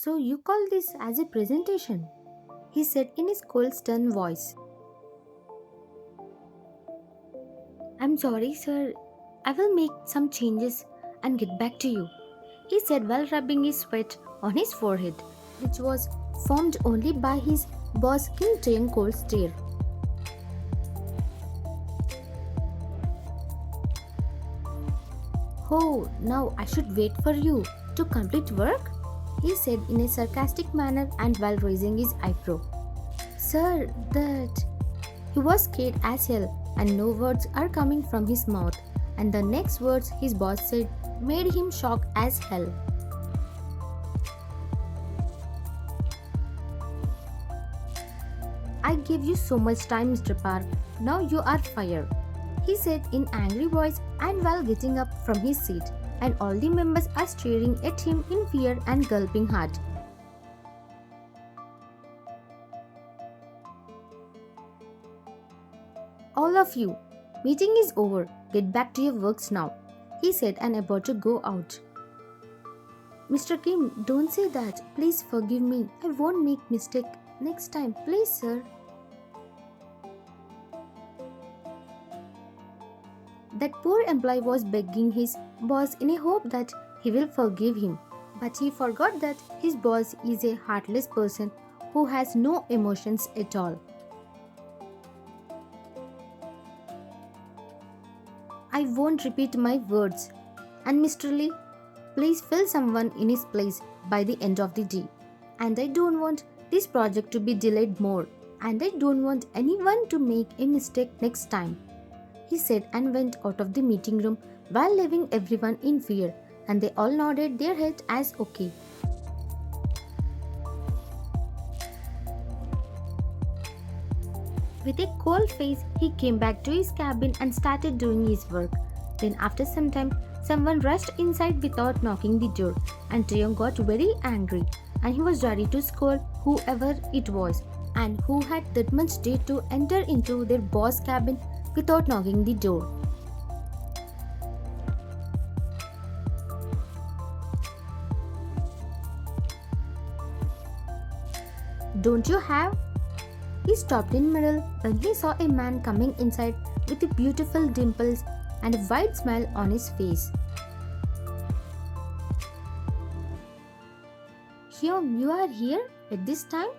So you call this as a presentation? He said in his cold, stern voice. I'm sorry, sir. I will make some changes and get back to you, he said while rubbing his sweat on his forehead, which was formed only by his boss Kim Taehyung cold stare. Oh, now I should wait for you to complete work? He said in a sarcastic manner and while raising his eyebrow. Sir, that. He was scared as hell, and no words are coming from his mouth. And the next words his boss said made him shocked as hell. I gave you so much time, Mr. Park. Now you are fired, he said in angry voice and while getting up from his seat. And all the members are staring at him in fear and gulping hard. All of you, meeting is over. Get back to your works now, he said and about to go out. Mr. Kim, don't say that. Please forgive me. I won't make mistake next time. Please, sir. That poor employee was begging his boss in a hope that he will forgive him. But he forgot that his boss is a heartless person who has no emotions at all. I won't repeat my words. And Mr. Lee, please fill someone in his place by the end of the day. And I don't want this project to be delayed more. And I don't want anyone to make a mistake next time, he said and went out of the meeting room while leaving everyone in fear. And they all nodded their heads as okay. With a cold face, he came back to his cabin and started doing his work. Then, after some time, someone rushed inside without knocking the door, and Taehyung got very angry, and he was ready to scold whoever it was, and who had that much dare to enter into their boss' cabin without knocking the door. Don't you have? He stopped in middle when he saw a man coming inside with beautiful dimples and a wide smile on his face. Hyung, you are here at this time?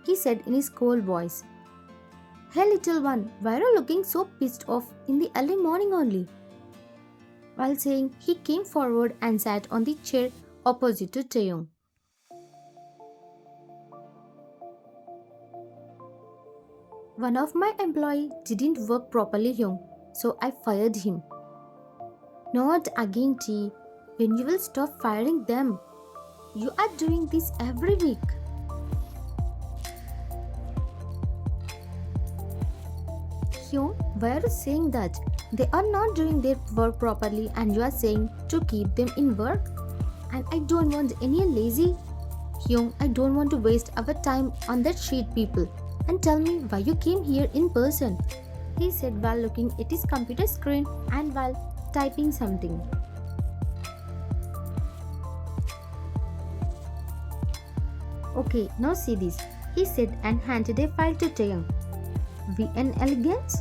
He said in his cold voice. Hey little one, why are you looking so pissed off in the early morning only? While saying, he came forward and sat on the chair opposite to Taehyung. One of my employees didn't work properly, Hyung, so I fired him. Not again, T. When you will stop firing them? You are doing this every week. Hyun, why are you saying that? They are not doing their work properly and you are saying to keep them in work? And I don't want any lazy. Hyun, I don't want to waste our time on that sheet people. And tell me why you came here in person, he said while looking at his computer screen and while typing something. Okay, now see this, he said and handed a file to Taehyung. VN Elegance?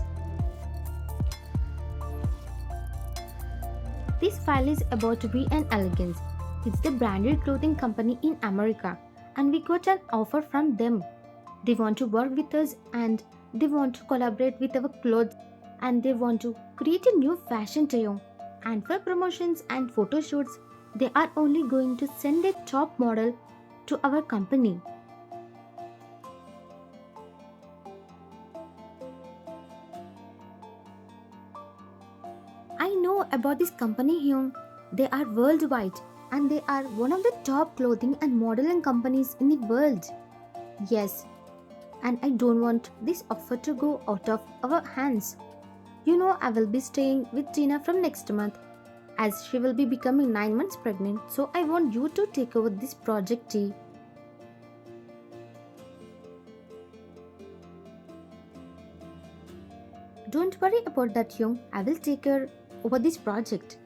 This file is about VN Elegance. It's the branded clothing company in America and we got an offer from them. They want to work with us and they want to collaborate with our clothes and they want to create a new fashion Taehyung. And for promotions and photo shoots, they are only going to send a top model to our company. I know about this company Hyung. They are worldwide and they are one of the top clothing and modeling companies in the world. Yes, and I don't want this offer to go out of our hands. You know I will be staying with Tina from next month as she will be becoming 9 months pregnant, so I want you to take over this project T. Don't worry about that Young, I will take care over this project.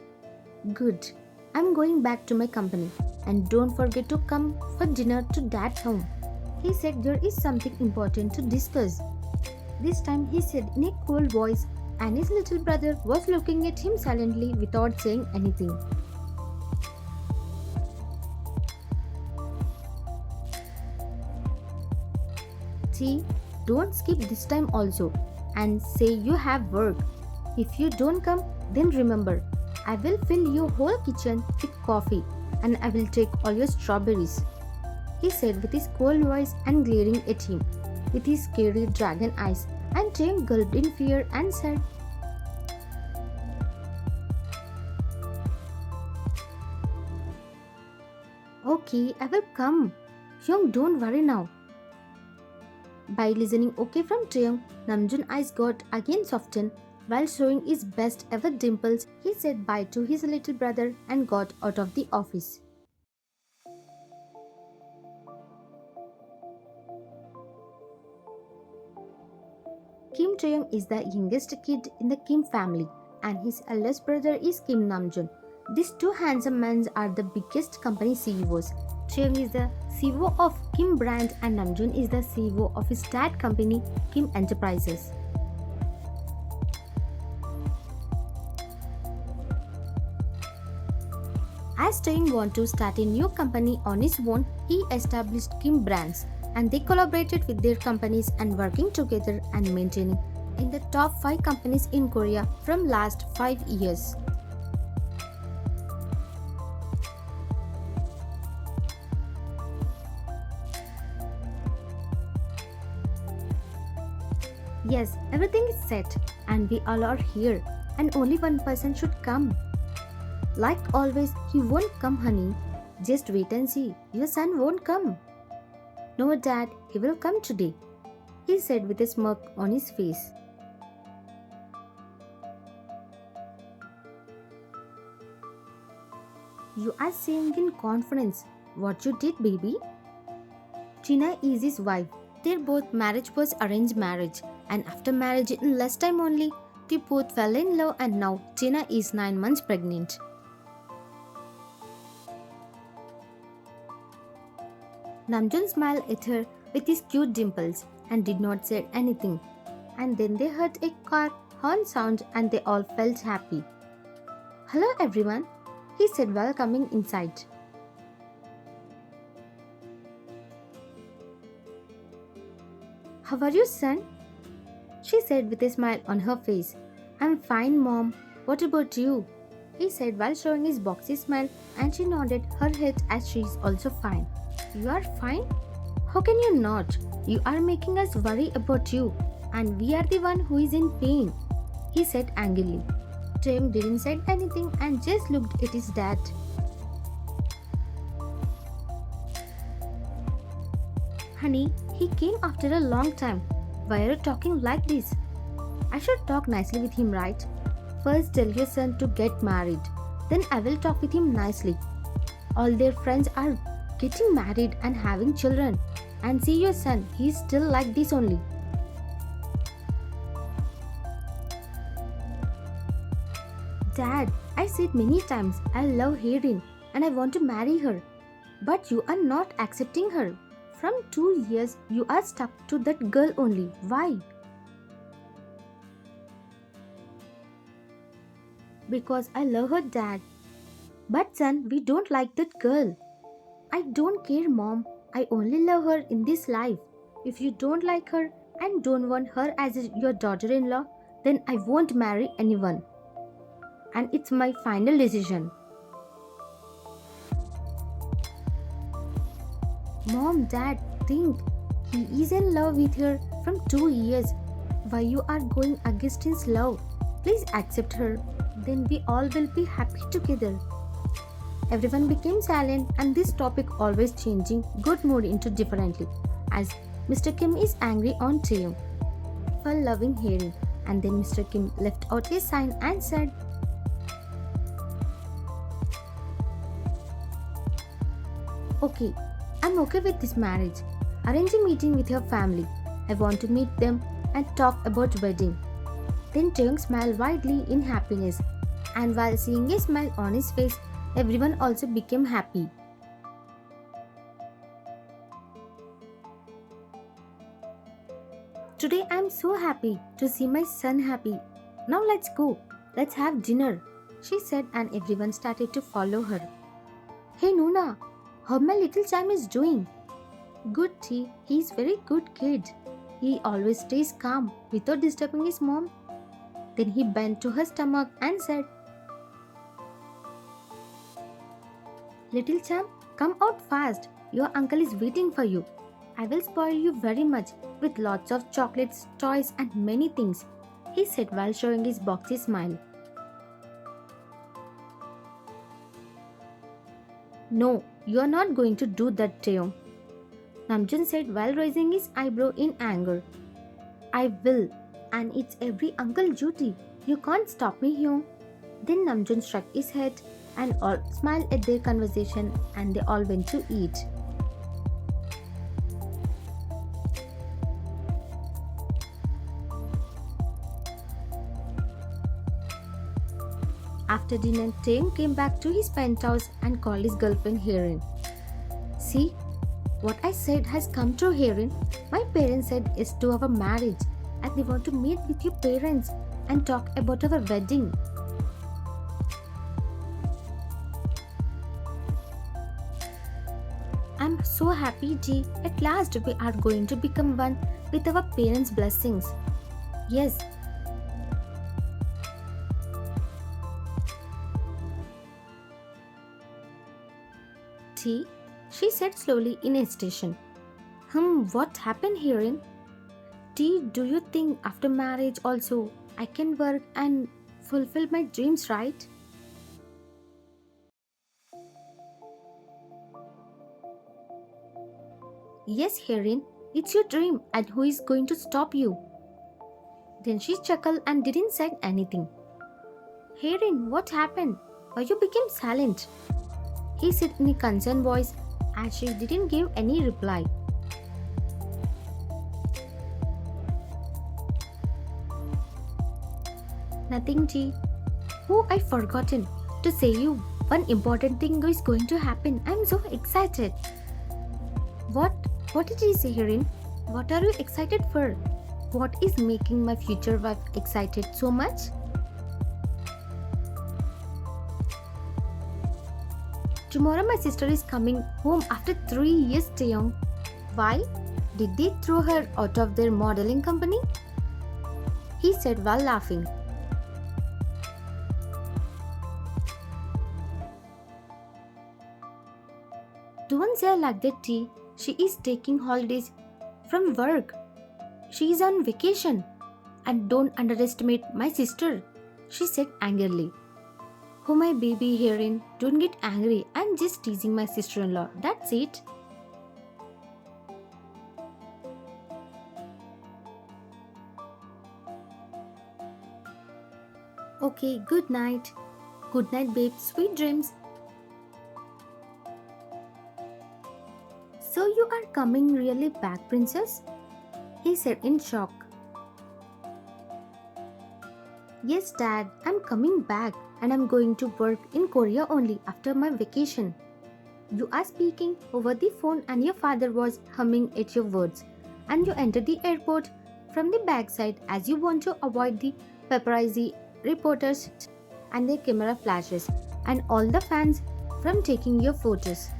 Good. I'm going back to my company and don't forget to come for dinner to Dad's home. He said there is something important to discuss. This time he said in a cool voice, and his little brother was looking at him silently without saying anything. See, don't skip this time also and say you have work. If you don't come, then remember, I will fill your whole kitchen with coffee and I will take all your strawberries. He said with his cold voice and glaring at him with his scary dragon eyes, and Taehyung gulped in fear and said, Okay, I will come. Hyung, don't worry now. By listening okay from Taehyung, Namjoon's eyes got again softened. While showing his best ever dimples, he said bye to his little brother and got out of the office. Kim Taehyung is the youngest kid in the Kim family and his eldest brother is Kim Namjoon. These two handsome men are the biggest company CEOs. Taehyung is the CEO of Kim Brand and Namjoon is the CEO of his dad company Kim Enterprises. As Taehyung wanted to start a new company on his own, he established Kim Brands and they collaborated with their companies and working together and maintaining in the top 5 companies in Korea from last 5 years. Yes, everything is set and we all are here and only one person should come. Like always, he won't come, honey. Just wait and see. Your son won't come. No, Dad, he will come today, he said with a smirk on his face. You are saying in confidence what you did, baby? Tina is his wife. Their both marriage was arranged marriage, and after marriage in less time only, they both fell in love and now Tina is 9 months pregnant. Namjoon smiled at her with his cute dimples and did not say anything. And then they heard a car horn sound and they all felt happy. Hello everyone, he said while coming inside. How are you, son? She said with a smile on her face. I'm fine, Mom. What about you? He said while showing his boxy smile and she nodded her head as she is also fine. You are fine? How can you not? You are making us worry about you and we are the one who is in pain, he said angrily. Taehyung didn't say anything and just looked at his dad. Honey, he came after a long time. Why are you talking like this? I should talk nicely with him, right? First tell your son to get married. Then I will talk with him nicely. All their friends are getting married and having children. And see your son, he is still like this only. Dad, I said many times I love Harin and I want to marry her. But you are not accepting her. From 2 years, you are stuck to that girl only. Why? Because I love her, Dad. But son, we don't like that girl. I don't care, Mom. I only love her in this life. If you don't like her and don't want her as your daughter-in-law, then I won't marry anyone. And it's my final decision. Mom, Dad, think. He is in love with her from 2 years. Why you are going against his love? Please accept her. Then we all will be happy together. Everyone became silent and this topic always changing good mood into differently as Mr. Kim is angry on Taehyung for loving Harin, and then Mr. Kim left out a sign and said, Okay, I'm okay with this marriage. Arrange a meeting with your family. I want to meet them and talk about wedding. Then Taehyung smiled widely in happiness, and while seeing a smile on his face, Everyone also became happy. Today I am so happy to see my son happy. Now let's go. Let's have dinner, she said, and everyone started to follow her. Hey Nuna, how my little Sam is doing? Good tea, he's very good kid. He always stays calm without disturbing his mom. Then he bent to her stomach and said, Little Cham, come out fast. Your uncle is waiting for you. I will spoil you very much with lots of chocolates, toys, and many things, he said while showing his boxy smile. No, you are not going to do that, Taehyung, Namjoon said while raising his eyebrow in anger. I will, and it's every uncle's duty. You can't stop me, Hyung. Then Namjoon shook his head and all smiled at their conversation and they all went to eat. After dinner, Taehyung came back to his penthouse and called his girlfriend Herin. See, what I said has come true, Herin. My parents said yes to our marriage and they want to meet with your parents and talk about our wedding. I'm so happy, G. At last we are going to become one with our parents' blessings. Yes. T, she said slowly in hesitation. What happened, Herin? T, do you think after marriage also I can work and fulfill my dreams, right? Yes, Herin, it's your dream and who is going to stop you? Then she chuckled and didn't say anything. Herin, what happened? Why you became silent? He said in a concerned voice as she didn't give any reply. Nothing, G. Oh, I forgotten to say you one important thing is going to happen. I'm so excited. What? What did he say, Herin? What are you excited for? What is making my future wife excited so much? Tomorrow my sister is coming home after 3 years, Taehyung. Why? Did they throw her out of their modeling company? He said while laughing. Don't say like that, T. She is taking holidays from work. She is on vacation. And don't underestimate my sister, she said angrily. Oh my baby Herin, don't get angry. I'm just teasing my sister-in-law. That's it. Okay, good night. Good night, babe. Sweet dreams. So you are coming really back, princess? He said in shock. Yes, Dad, I'm coming back and I'm going to work in Korea only after my vacation. You are speaking over the phone and your father was humming at your words. And you enter the airport from the backside as you want to avoid the paparazzi reporters and their camera flashes and all the fans from taking your photos.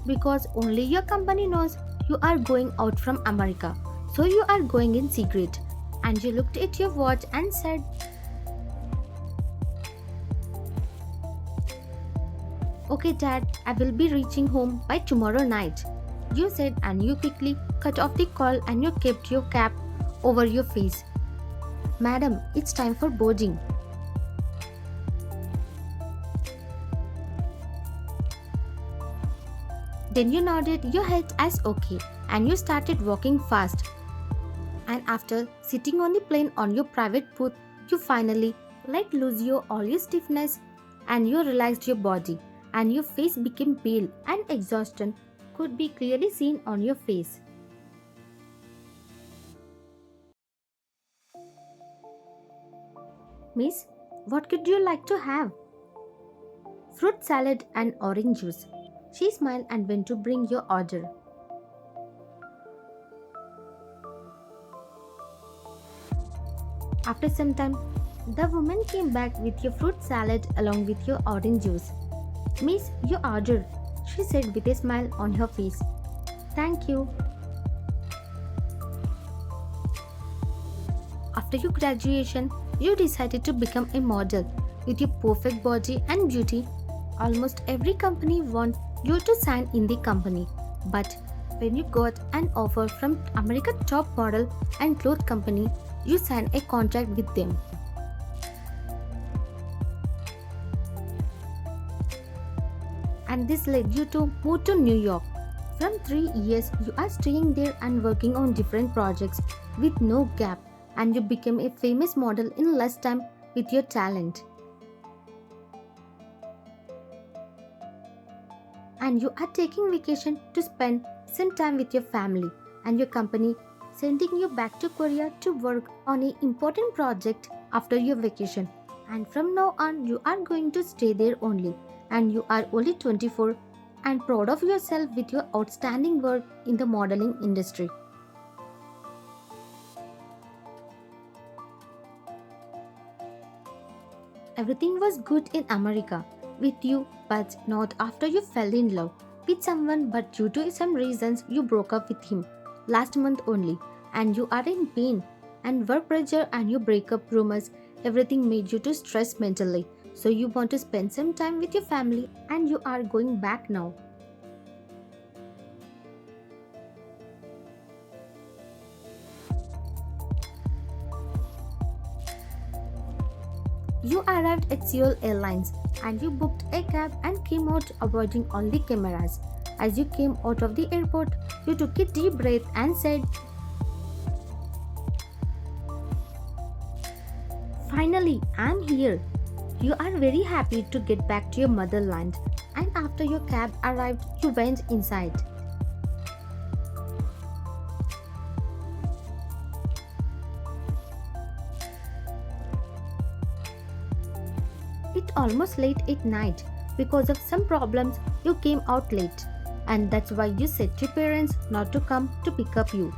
Because only your company knows you are going out from America. So you are going in secret. And you looked at your watch and said, Okay, Dad, I will be reaching home by tomorrow night. You said, and you quickly cut off the call and you kept your cap over your face. Madam, it's time for boarding. Then you nodded your head as okay and you started walking fast. And after sitting on the plane on your private booth, you finally let loose all your stiffness and you relaxed your body and your face became pale and exhaustion could be clearly seen on your face. Miss, what could you like to have? Fruit salad and orange juice. She smiled and went to bring your order. After some time, the woman came back with your fruit salad along with your orange juice. Miss, your order, she said with a smile on her face. Thank you. After your graduation, you decided to become a model. With your perfect body and beauty, almost every company wants you to sign in the company. But when you got an offer from America's top model and clothes company, you signed a contract with them. And this led you to move to New York. From 3 years, you are staying there and working on different projects with no gap, and you became a famous model in less time with your talent. And you are taking vacation to spend some time with your family, and your company sending you back to Korea to work on an important project after your vacation. And from now on, you are going to stay there only, and you are only 24 and proud of yourself with your outstanding work in the modeling industry. Everything was good in America with you, but not after you fell in love with someone, but due to some reasons you broke up with him last month only, and you are in pain and work pressure and your breakup rumors, everything made you to stress mentally. So you want to spend some time with your family and you are going back now. You arrived at Seoul Airlines and you booked a cab and came out avoiding all the cameras. As you came out of the airport, you took a deep breath and said, "Finally, I'm here." You are very happy to get back to your motherland, and after your cab arrived, you went inside. It almost late at night. Because of some problems, you came out late, and that's why you said to parents not to come to pick up you.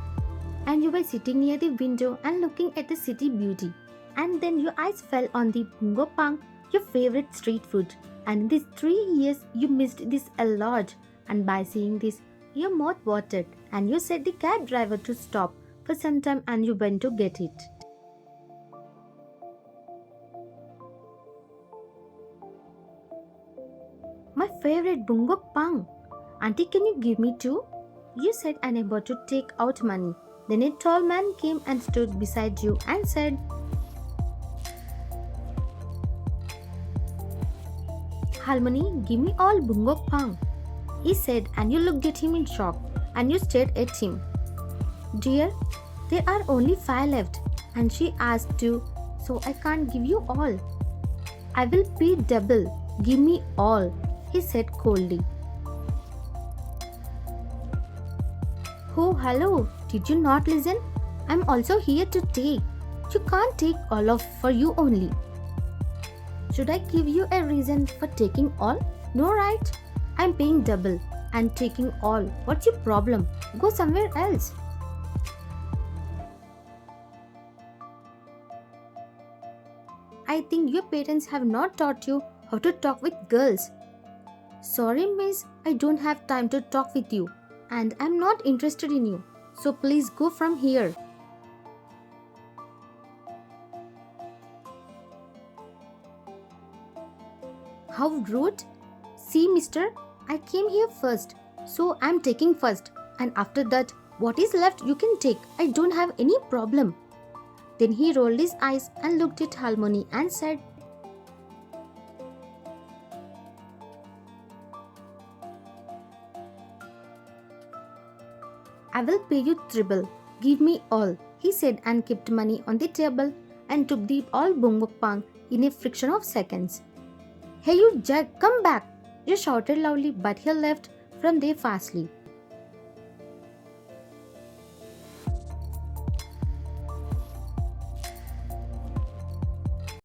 And you were sitting near the window and looking at the city beauty. And then your eyes fell on the bungo pang, your favorite street food. And in these 3 years, you missed this a lot. And by seeing this, your mouth watered, and you said the cab driver to stop for some time and you went to get it. My favorite bungo pang. Auntie, can you give me two? You said, unable to take out money. Then a tall man came and stood beside you and said, "Harmony, give me all bungo pang." He said, and you looked at him in shock and you stared at him. "Dear, there are only 5 left." And she asked you, "So I can't give you all." "I will pay double. Give me all," he said coldly. "Oh, hello. Did you not listen? I'm also here to take. You can't take all of for you only." "Should I give you a reason for taking all?" "No, right? I'm paying double and taking all. What's your problem? Go somewhere else." "I think your parents have not taught you how to talk with girls." "Sorry, miss, I don't have time to talk with you, and I'm not interested in you. So please go from here." "How rude! See, mister, I came here first, so I'm taking first, and after that, what is left you can take. I don't have any problem." Then he rolled his eyes and looked at Harmony and said, "I will pay you triple. Give me all," he said, and kept money on the table and took the all bungo pang in a fraction of seconds. "Hey you Jack, come back!" You shouted loudly, but he left from there fastly.